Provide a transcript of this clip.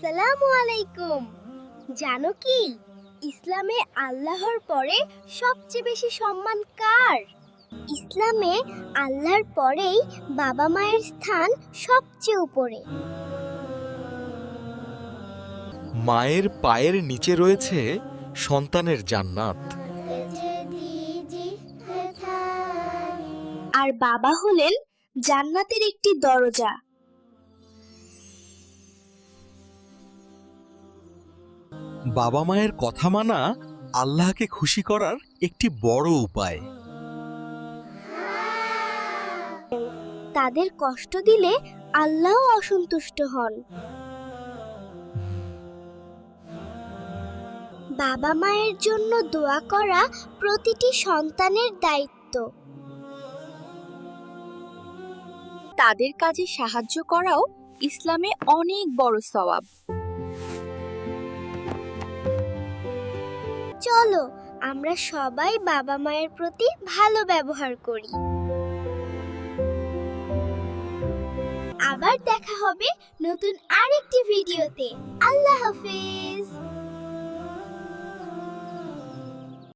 আসসালামু আলাইকুম। জানো কি ইসলামে আল্লাহর পরে সবচেয়ে বেশি সম্মান কার? ইসলামে আল্লাহর পরেই বাবা মায়ের স্থান সবচেয়ে উপরে। মায়ের পায়ের নিচে রয়েছে সন্তানের জান্নাত। আর বাবা হলেন জান্নাতের একটি দরজা। বাবা মায়ের কথা মানা আল্লাহকে খুশি করার একটি বড় উপায়। তাদের কষ্ট দিলে আল্লাহ অসন্তুষ্ট হন। বাবা মায়ের জন্য দোয়া করা প্রতিটি সন্তানের দায়িত্ব। তাদের কাজে সাহায্য করাও ইসলামে অনেক বড় সওয়াব। চলো আমরা সবাই বাবা মায়ের প্রতি ভালো ব্যবহার করি। আবার দেখা হবে নতুন আরেকটি ভিডিওতে। আল্লাহ হাফেজ।